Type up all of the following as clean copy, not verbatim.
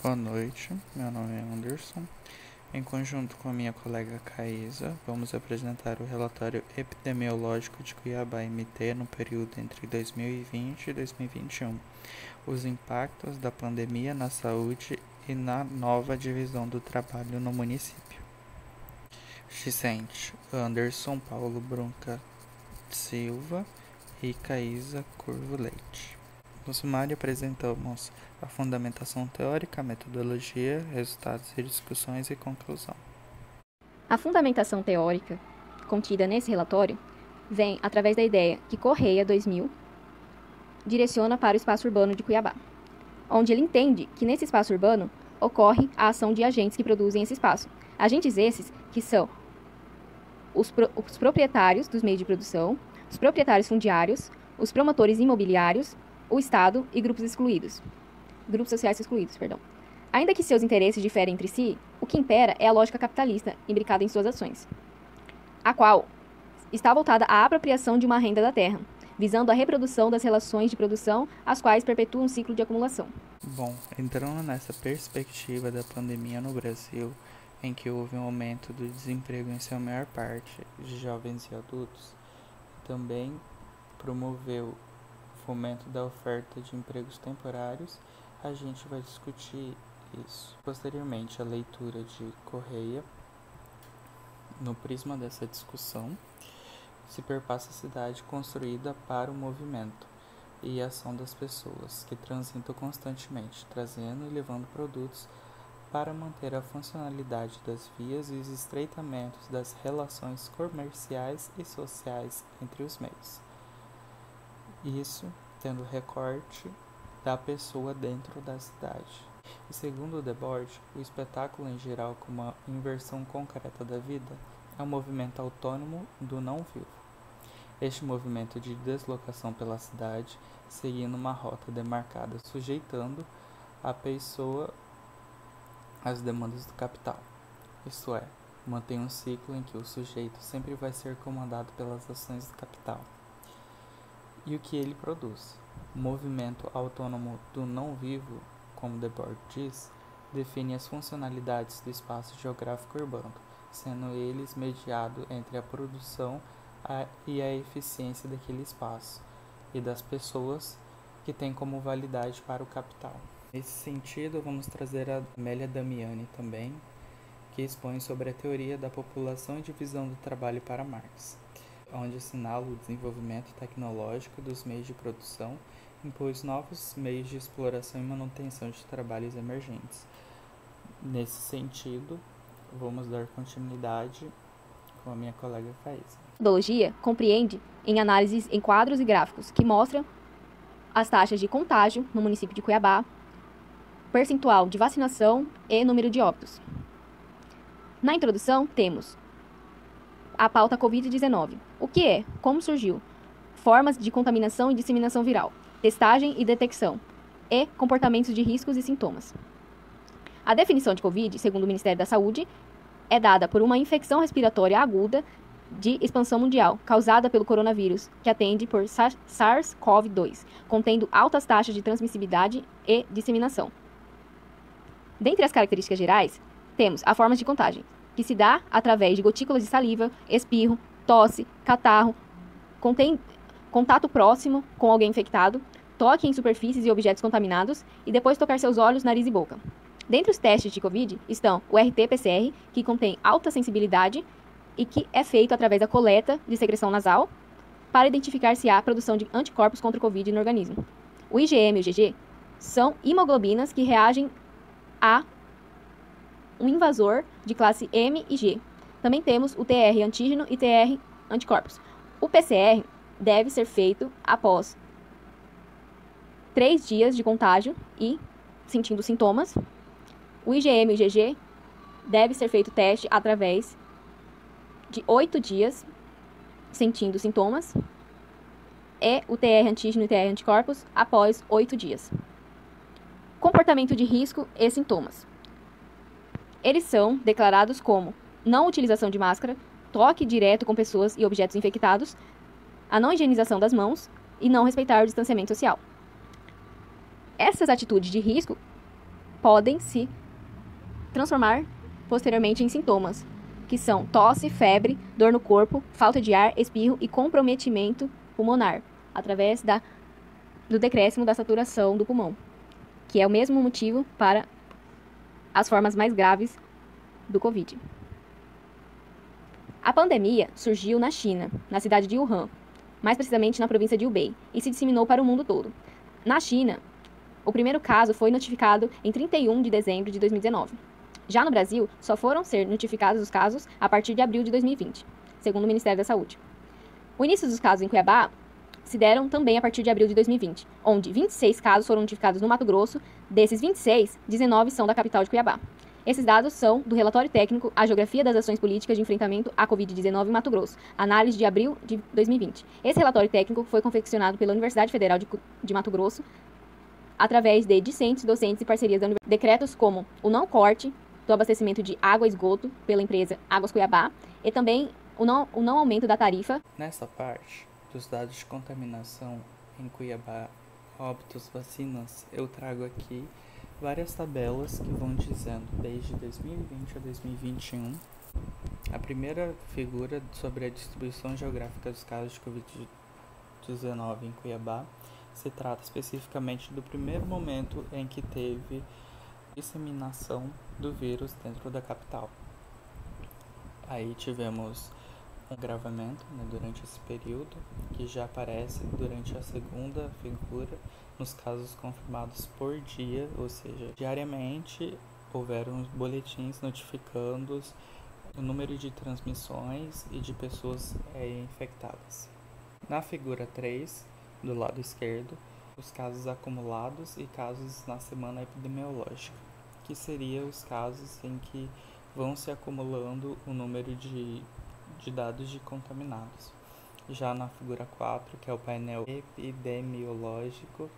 Boa noite, meu nome é Anderson. Em conjunto com a minha colega Caísa, vamos apresentar o relatório epidemiológico de Cuiabá-MT no período entre 2020 e 2021, os impactos da pandemia na saúde e na nova divisão do trabalho no município. Discente: Anderson Paulo Brunca Silva e Caísa Curvo Leite. No sumário apresentamos a fundamentação teórica, a metodologia, resultados e discussões e conclusão. A fundamentação teórica contida nesse relatório vem através da ideia que Correia 2000 direciona para o espaço urbano de Cuiabá, onde ele entende que nesse espaço urbano ocorre a ação de agentes que produzem esse espaço. Agentes esses que são os proprietários dos meios de produção, os proprietários fundiários, os promotores imobiliários, o Estado e grupos sociais excluídos. Ainda que seus interesses diferem entre si, o que impera é a lógica capitalista imbricada em suas ações, a qual está voltada à apropriação de uma renda da terra, visando a reprodução das relações de produção, as quais perpetuam um ciclo de acumulação. Bom, entrando nessa perspectiva da pandemia no Brasil, em que houve um aumento do desemprego em sua maior parte de jovens e adultos, também promoveu fomento da oferta de empregos temporários, a gente vai discutir isso. Posteriormente, a leitura de Correia. No prisma dessa discussão, se perpassa a cidade construída para o movimento e a ação das pessoas, que transitam constantemente, trazendo e levando produtos para manter a funcionalidade das vias e os estreitamentos das relações comerciais e sociais entre os meios. Isso tendo recorte da pessoa dentro da cidade. E segundo o Debord, o espetáculo em geral, como uma inversão concreta da vida, é um movimento autônomo do não vivo. Este movimento de deslocação pela cidade, seguindo uma rota demarcada, sujeitando a pessoa às demandas do capital. Isto é, mantém um ciclo em que o sujeito sempre vai ser comandado pelas ações do capital e o que ele produz. O movimento autônomo do não vivo, como Debord diz, define as funcionalidades do espaço geográfico urbano, sendo eles mediado entre a produção e a eficiência daquele espaço e das pessoas que têm como validade para o capital. Nesse sentido, vamos trazer a Amélia Damiani também, que expõe sobre a teoria da população e divisão do trabalho para Marx, onde assinala o desenvolvimento tecnológico dos meios de produção, impôs novos meios de exploração e manutenção de trabalhos emergentes. Nesse sentido, vamos dar continuidade com a minha colega Caísa. A metodologia compreende em análises em quadros e gráficos que mostram as taxas de contágio no município de Cuiabá, percentual de vacinação e número de óbitos. Na introdução, temos a pauta Covid-19. O que é? Como surgiu? Formas de contaminação e disseminação viral, testagem e detecção, e comportamentos de riscos e sintomas. A definição de Covid, segundo o Ministério da Saúde, é dada por uma infecção respiratória aguda de expansão mundial, causada pelo coronavírus, que atende por SARS-CoV-2, contendo altas taxas de transmissibilidade e disseminação. Dentre as características gerais, temos a forma de contágio, que se dá através de gotículas de saliva, espirro, tosse, catarro, contato próximo com alguém infectado, toque em superfícies e objetos contaminados e depois tocar seus olhos, nariz e boca. Dentre os testes de Covid estão o RT-PCR, que contém alta sensibilidade e que é feito através da coleta de secreção nasal para identificar se há produção de anticorpos contra o Covid no organismo. O IgM e o IgG são imoglobinas que reagem a um invasor de classe M e G. Também temos o TR antígeno e TR anticorpos. O PCR deve ser feito após 3 dias de contágio e sentindo sintomas. O IgM e o IgG deve ser feito teste através de 8 dias sentindo sintomas e o TR antígeno e TR anticorpos após 8 dias. Comportamento de risco e sintomas. Eles são declarados como não utilização de máscara, toque direto com pessoas e objetos infectados, a não higienização das mãos e não respeitar o distanciamento social. Essas atitudes de risco podem se transformar posteriormente em sintomas, que são tosse, febre, dor no corpo, falta de ar, espirro e comprometimento pulmonar, através do decréscimo da saturação do pulmão, que é o mesmo motivo para as formas mais graves do Covid. A pandemia surgiu na China, na cidade de Wuhan, mais precisamente na província de Hubei, e se disseminou para o mundo todo. Na China, o primeiro caso foi notificado em 31 de dezembro de 2019. Já no Brasil, só foram ser notificados os casos a partir de abril de 2020, segundo o Ministério da Saúde. O início dos casos em Cuiabá se deram também a partir de abril de 2020, onde 26 casos foram notificados no Mato Grosso. Desses 26, 19 são da capital de Cuiabá. Esses dados são do relatório técnico A Geografia das Ações Políticas de Enfrentamento à Covid-19 em Mato Grosso, análise de abril de 2020. Esse relatório técnico foi confeccionado pela Universidade Federal de Mato Grosso através de discentes, docentes e parcerias da universidade. Decretos como o não corte do abastecimento de água e esgoto pela empresa Águas Cuiabá e também o não aumento da tarifa. Nessa parte dos dados de contaminação em Cuiabá, óbitos, vacinas, eu trago aqui várias tabelas que vão dizendo desde 2020 a 2021. A primeira figura sobre a distribuição geográfica dos casos de Covid-19 em Cuiabá se trata especificamente do primeiro momento em que teve disseminação do vírus dentro da capital. Aí tivemos um agravamento, durante esse período, que já aparece durante a segunda figura nos casos confirmados por dia, ou seja, diariamente houveram boletins notificando o número de transmissões e de pessoas infectadas. Na figura 3, do lado esquerdo, os casos acumulados e casos na semana epidemiológica, que seriam os casos em que vão se acumulando o número de dados de contaminados. Já na figura 4, que é o painel epidemiológico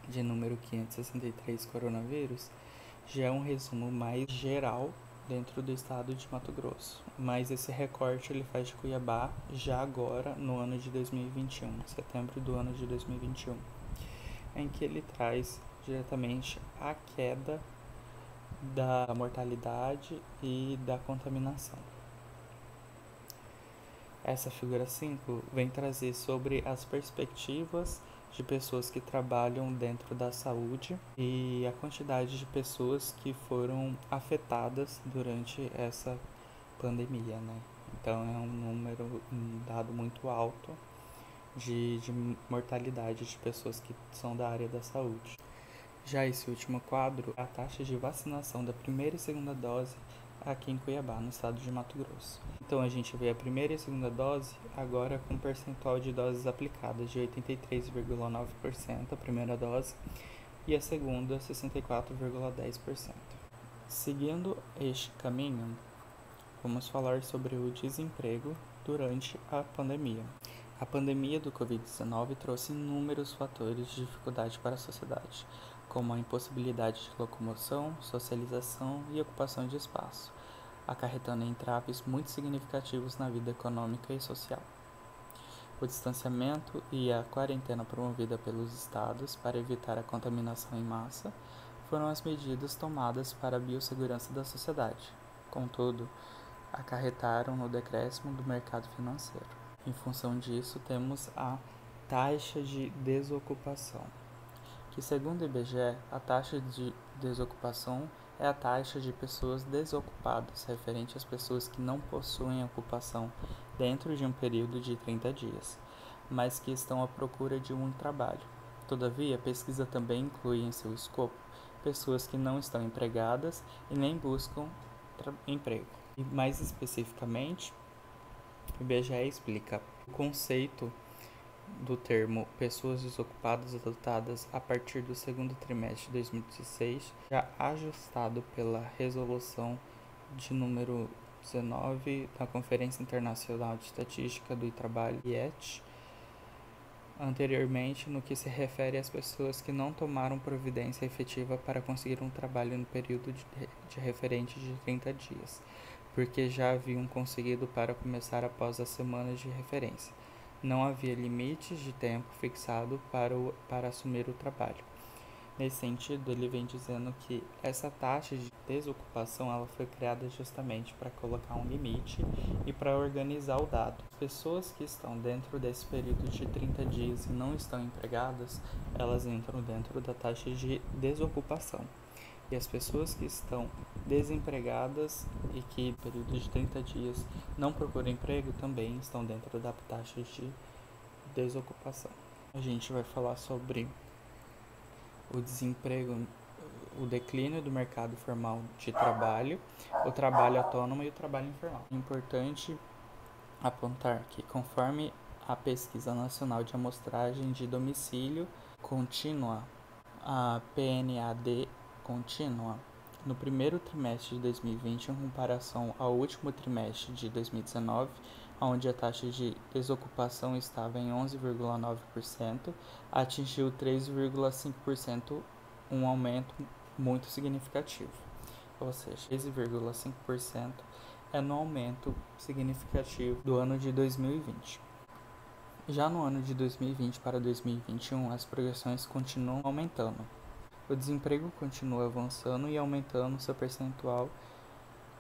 de número 563 coronavírus, já é um resumo mais geral dentro do estado de Mato Grosso. Mas esse recorte ele faz de Cuiabá já agora no ano de 2021, setembro do ano de 2021, em que ele traz diretamente a queda da mortalidade e da contaminação. Essa figura 5 vem trazer sobre as perspectivas de pessoas que trabalham dentro da saúde e a quantidade de pessoas que foram afetadas durante essa pandemia, Então é um dado muito alto de mortalidade de pessoas que são da área da saúde. Já esse último quadro é a taxa de vacinação da primeira e segunda dose aqui em Cuiabá, no estado de Mato Grosso. Então a gente vê a primeira e a segunda dose agora com percentual de doses aplicadas de 83,9% a primeira dose e a segunda 64,10%. Seguindo este caminho, vamos falar sobre o desemprego durante a pandemia. A pandemia do Covid-19 trouxe inúmeros fatores de dificuldade para a sociedade, como a impossibilidade de locomoção, socialização e ocupação de espaço, acarretando entraves muito significativos na vida econômica e social. O distanciamento e a quarentena promovida pelos estados para evitar a contaminação em massa foram as medidas tomadas para a biossegurança da sociedade. Contudo, acarretaram no decréscimo do mercado financeiro. Em função disso, temos a taxa de desocupação, que segundo o IBGE, a taxa de desocupação é a taxa de pessoas desocupadas, referente às pessoas que não possuem ocupação dentro de um período de 30 dias, mas que estão à procura de um trabalho. Todavia, a pesquisa também inclui em seu escopo pessoas que não estão empregadas e nem buscam emprego. E mais especificamente, o IBGE explica o conceito do termo pessoas desocupadas adotadas a partir do segundo trimestre de 2016, já ajustado pela resolução de número 19 da Conferência Internacional de Estatística do Trabalho, IET, anteriormente no que se refere às pessoas que não tomaram providência efetiva para conseguir um trabalho no período de referente de 30 dias, porque já haviam conseguido para começar após as semanas de referência. Não havia limites de tempo fixado para assumir o trabalho. Nesse sentido, ele vem dizendo que essa taxa de desocupação ela foi criada justamente para colocar um limite e para organizar o dado. As pessoas que estão dentro desse período de 30 dias e não estão empregadas, elas entram dentro da taxa de desocupação. E as pessoas que estão desempregadas e que, no período de 30 dias, não procuram emprego, também estão dentro da taxa de desocupação. A gente vai falar sobre o desemprego, o declínio do mercado formal de trabalho, o trabalho autônomo e o trabalho informal. É importante apontar que, conforme a Pesquisa Nacional de Amostragem de Domicílio Contínua, a PNAD contínua, no primeiro trimestre de 2020, em comparação ao último trimestre de 2019, onde a taxa de desocupação estava em 11,9%, atingiu 3,5%, um aumento muito significativo. Ou seja, 13,5% é no aumento significativo do ano de 2020. Já no ano de 2020 para 2021, as projeções continuam aumentando. O desemprego continua avançando e aumentando seu percentual,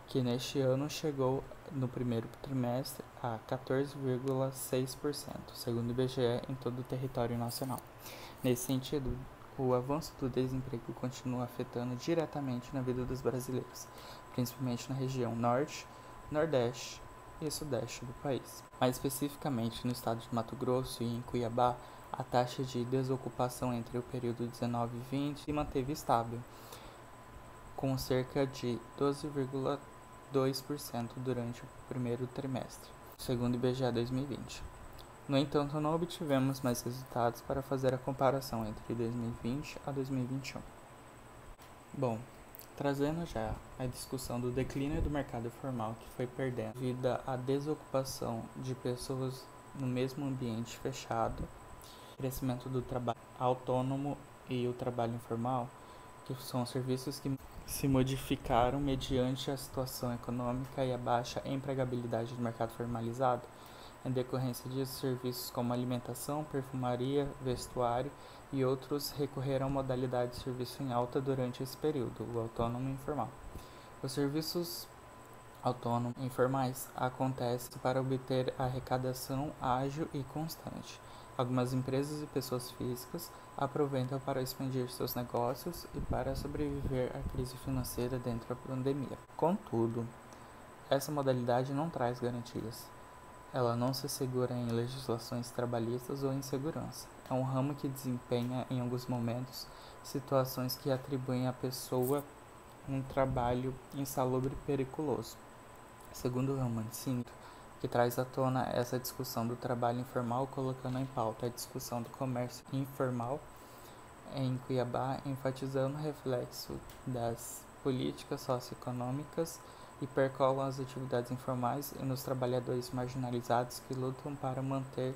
que neste ano chegou no primeiro trimestre a 14,6%, segundo o IBGE, em todo o território nacional. Nesse sentido, o avanço do desemprego continua afetando diretamente na vida dos brasileiros, principalmente na região norte, nordeste e sudeste do país. Mais especificamente no estado de Mato Grosso e em Cuiabá, a taxa de desocupação entre o período 19 e 20 se manteve estável, com cerca de 12,2% durante o primeiro trimestre, segundo o IBGE 2020. No entanto, não obtivemos mais resultados para fazer a comparação entre 2020 a 2021. Bom, trazendo já a discussão do declínio do mercado formal que foi perdendo devido à desocupação de pessoas no mesmo ambiente fechado, crescimento do trabalho autônomo e o trabalho informal, que são serviços que se modificaram mediante a situação econômica e a baixa empregabilidade do mercado formalizado. Em decorrência disso, serviços como alimentação, perfumaria, vestuário e outros recorreram à modalidade de serviço em alta durante esse período, o autônomo e informal. Os serviços autônomos e informais acontecem para obter arrecadação ágil e constante. Algumas empresas e pessoas físicas aproveitam para expandir seus negócios e para sobreviver à crise financeira dentro da pandemia. Contudo, essa modalidade não traz garantias. Ela não se assegura em legislações trabalhistas ou em segurança. É um ramo que desempenha, em alguns momentos, situações que atribuem à pessoa um trabalho insalubre e periculoso. Segundo o Romancini, que traz à tona essa discussão do trabalho informal, colocando em pauta a discussão do comércio informal em Cuiabá, enfatizando o reflexo das políticas socioeconômicas e percolam as atividades informais e nos trabalhadores marginalizados que lutam para manter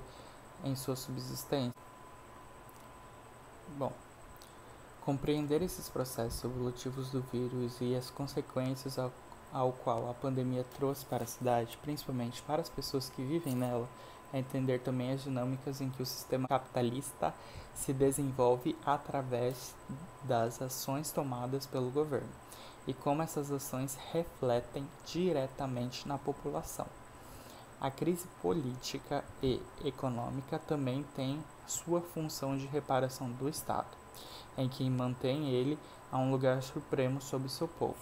em sua subsistência. Bom, compreender esses processos evolutivos do vírus e as consequências ao qual a pandemia trouxe para a cidade, principalmente para as pessoas que vivem nela, é entender também as dinâmicas em que o sistema capitalista se desenvolve através das ações tomadas pelo governo e como essas ações refletem diretamente na população. A crise política e econômica também tem sua função de reparação do Estado, em que mantém ele a um lugar supremo sobre seu povo.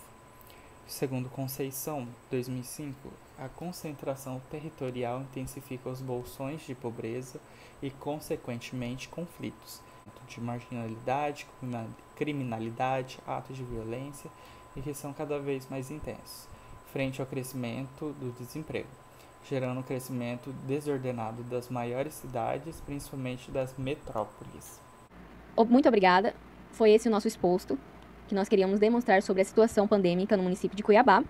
Segundo Conceição, 2005, a concentração territorial intensifica os bolsões de pobreza e, consequentemente, conflitos de marginalidade, criminalidade, atos de violência e que são cada vez mais intensos, frente ao crescimento do desemprego, gerando um crescimento desordenado das maiores cidades, principalmente das metrópoles. Muito obrigada. Foi esse o nosso exposto, que nós queríamos demonstrar sobre a situação pandêmica no município de Cuiabá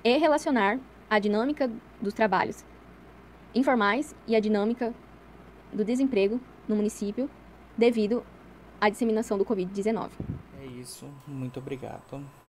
e relacionar a dinâmica dos trabalhos informais e a dinâmica do desemprego no município devido à disseminação do Covid-19. É isso, muito obrigado.